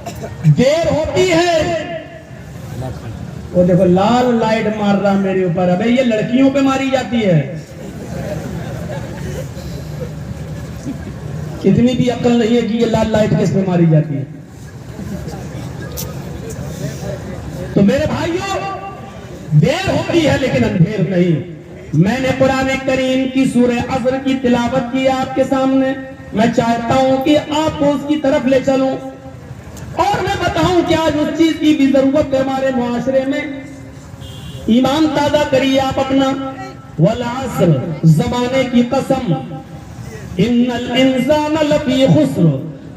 देर होती है। वो देखो लाल लाइट मार रहा मेरे ऊपर। अबे ये लड़कियों पे मारी जाती है। इतनी भी अक्ल नहीं है कि ये लाल लाइट किस पे मारी जाती है। तो मेरे भाइयों, देर होती है लेकिन अंधेर नहीं। मैंने कुरान करीम की सूरह असर की तिलावत की आपके सामने। मैं चाहता हूं कि आपको उसकी तरफ ले चलूं और मैं बताऊं कि आज उस चीज की भी जरूरत है हमारे मुआशरे में। ईमान ताजा करिए आप अपना। वल अस्र, जमाने की कसम, इन्नल इंसान लफी खुस्र।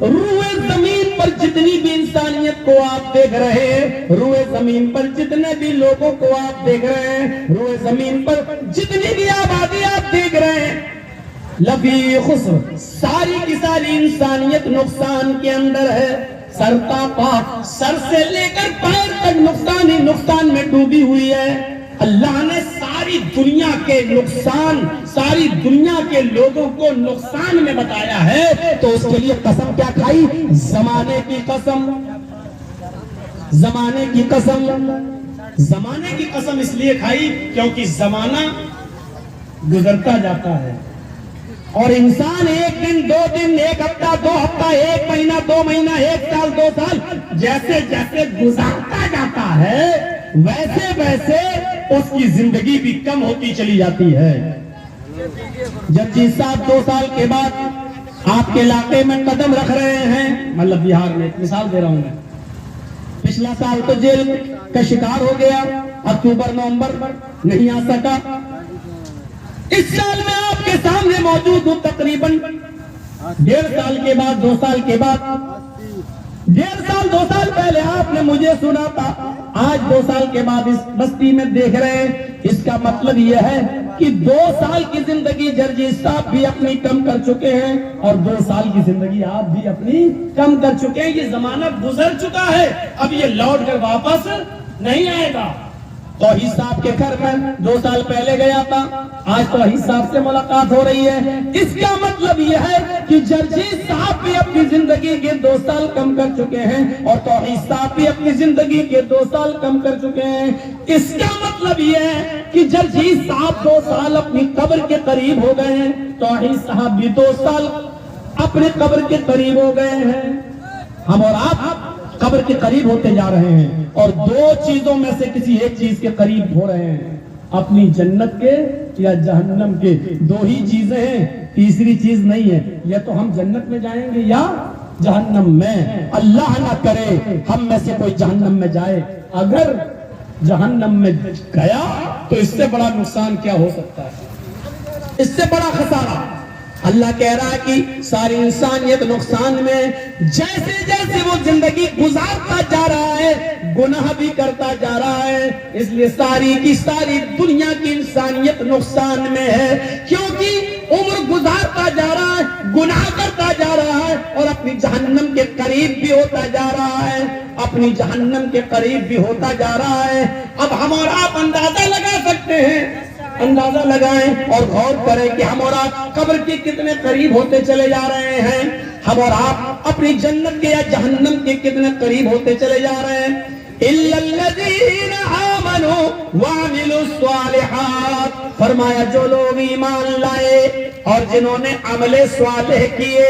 रूए जमीन पर जितनी भी इंसानियत को आप देख रहे हैं, रूए जमीन पर जितने भी लोगों को आप देख रहे हैं, रूए जमीन पर जितनी भी आबादी आप देख रहे हैं, लफी खुस्र, सारी की सारी इंसानियत नुकसान के अंदर है। सरता पा, सर से लेकर पैर तक नुकसान ही नुकसान में डूबी हुई है। अल्लाह ने सारी दुनिया के नुकसान, सारी दुनिया के लोगों को नुकसान में बताया है, तो उसके लिए कसम क्या खाई? जमाने की कसम। जमाने की कसम, जमाने की कसम इसलिए खाई क्योंकि जमाना गुजरता जाता है और इंसान एक दिन, 2 दिन, 1 हफ्ता, 2 हफ्ता, 1 महीना, 2 महीना, 1 साल, 2 साल जैसे जैसे गुजारता जाता है, वैसे वैसे उसकी जिंदगी भी कम होती चली जाती है। जगजीत साहब 2 साल के बाद आपके इलाके में कदम रख रहे हैं, मतलब बिहार में, मिसाल दे रहा हूं मैं। पिछला साल तो जेल का शिकार हो गया, अक्टूबर नवंबर नहीं आ सका। इस साल मैं आपके सामने मौजूद हूं तकरीबन 1.5 साल के बाद, 2 साल के बाद। 1.5 साल 2 साल पहले आपने मुझे सुना था, आज 2 साल के बाद इस बस्ती में देख रहे हैं। इसका मतलब यह है कि 2 साल की जिंदगी जगजीत साहब भी अपनी कम कर चुके हैं और 2 साल की जिंदगी आप भी अपनी कम कर चुके हैं। ये जमाना गुजर चुका है, अब ये लौट कर वापस नहीं आएगा। तौहीद साहब के घर में 2 साल पहले गया था, आज तौहीद साहब से मुलाकात हो रही है। इसका मतलब यह है कि जगजीत साहब भी अपनी जिंदगी के 2 साल कम कर चुके हैं और तौहीद साहब भी अपनी जिंदगी के 2 साल कम कर चुके हैं। इसका मतलब यह है कि जगजीत साहब 2 साल अपनी कब्र के करीब हो गए हैं, तौहीद साहब भी 2 साल अपने कब्र के करीब हो गए हैं। हम और आप कब्र के करीब होते जा रहे हैं और 2 चीजों में से किसी एक चीज के करीब हो रहे हैं, अपनी जन्नत के या जहन्नम के। 2 ही चीजें हैं, तीसरी चीज नहीं है। या तो हम जन्नत में जाएंगे या जहन्नम में। अल्लाह ना करे हम में से कोई जहन्नम में जाए। अगर जहन्नम में गया तो इससे बड़ा नुकसान क्या हो सकता है, इससे बड़ा खसारा। अल्लाह कह रहा है कि सारी इंसानियत नुकसान में, जैसे जैसे वो जिंदगी गुजारता जा रहा है गुनाह भी करता जा रहा है। इसलिए सारी की सारी दुनिया की इंसानियत नुकसान में है, क्योंकि उम्र गुजारता जा रहा है, गुनाह करता जा रहा है और अपनी जहन्नम के करीब भी होता जा रहा है, अपनी जहन्नम के करीब भी होता जा रहा है। अब हम और आप अंदाजा लगा सकते हैं, अंदाजा लगाएं और गौर करें कि हम और आप कब्र के कितने करीब होते चले जा रहे हैं। हम और आप अपनी जन्नत के या जहन्नम के कितने करीब होते चले जा रहे हैं। इल्लल्लज़ीना आमनू वअमिलुस्सालिहात, फरमाया जो लोग ईमान लाए और जिन्होंने अमले स्वालिह किए,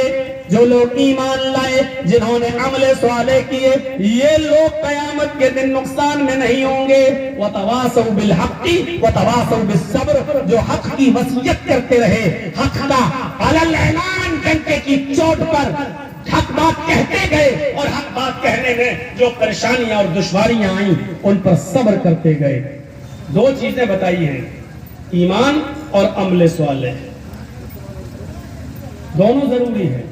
जो लोग ईमान लाए जिन्होंने अमले स्वालिह किए, ये लोग कयामत के दिन नुकसान में नहीं होंगे। वतवासौ बिल हक़्क़ि वतवासौ बिस सब्र, जो हक की वसीयत करते रहे, हक का अलल ऐलान करके की चोट पर हक बात कहते गए और हक बात कहने में जो परेशानियां और दुश्वारियां आई उन पर सब्र करते गए। 2 चीजें बताई हैं, ईमान और अमले स्वालिह, दोनों जरूरी है।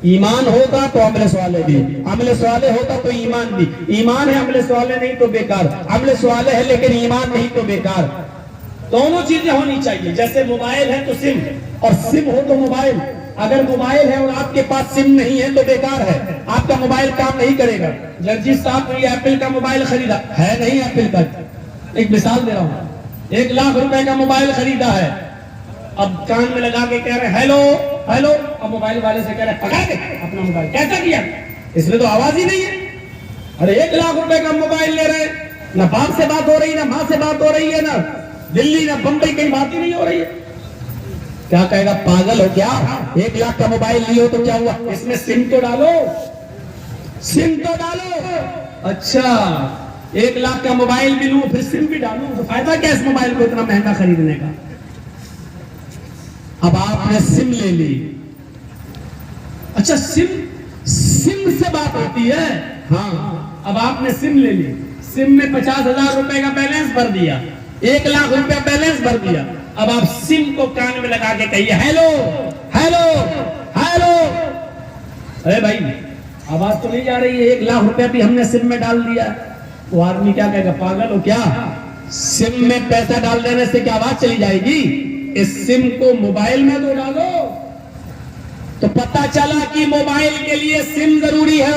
ईमान होगा तो अमले स्वाले भी, अमले स्वाले होगा तो ईमान भी। ईमान है अमले स्वाले नहीं तो बेकार, अमले स्वाले है लेकिन ईमान नहीं तो बेकार। दोनों चीजें होनी चाहिए। जैसे मोबाइल है तो सिम, और सिम हो तो मोबाइल। अगर मोबाइल है और आपके पास सिम नहीं है तो बेकार है, आपका मोबाइल काम नहीं करेगा। जगजीत साहब ने एप्पल का मोबाइल खरीदा है, नहीं एप्पल का, एक मिसाल दे रहा हूं, 1 लाख रुपए का मोबाइल खरीदा है। अब कान में लगा के कह रहे हैं हेलो हेलो, अब मोबाइल वाले से कह रहे हैं पकड़ दे अपना मोबाइल। कैसा किया, इसमें तो आवाज ही नहीं है। अरे 1 लाख रुपए का मोबाइल ले रहे, ना बाप से बात हो रही, ना माँ से बात हो रही है, ना दिल्ली ना बंबई कहीं बात ही नहीं हो रही है। क्या कहेगा, पागल हो क्या? 1 लाख का मोबाइल लियो तो क्या हुआ? इसमें सिम तो डालो, सिम तो डालो। अच्छा 1 लाख का मोबाइल भी लूं फिर सिम भी डालूं, तो फायदा क्या इस मोबाइल को इतना महंगा खरीदने का? अब आपने सिम ले ली। अच्छा सिम से बात होती है। हाँ, अब आपने सिम ले ली, सिम में 50,000 रुपए का बैलेंस भर दिया, 1 लाख रुपया बैलेंस भर दिया। अब आप सिम को कान में लगा के कहिए हेलो हेलो हेलो। अरे भाई आवाज तो नहीं जा रही है, 1 लाख रुपया भी हमने सिम में डाल दिया। वो आदमी क्या कहेगा, पागल हो क्या? सिम में पैसा डाल देने से क्या आवाज चली जाएगी? इस सिम को मोबाइल में तो डालो। तो पता चला कि मोबाइल के लिए सिम जरूरी है।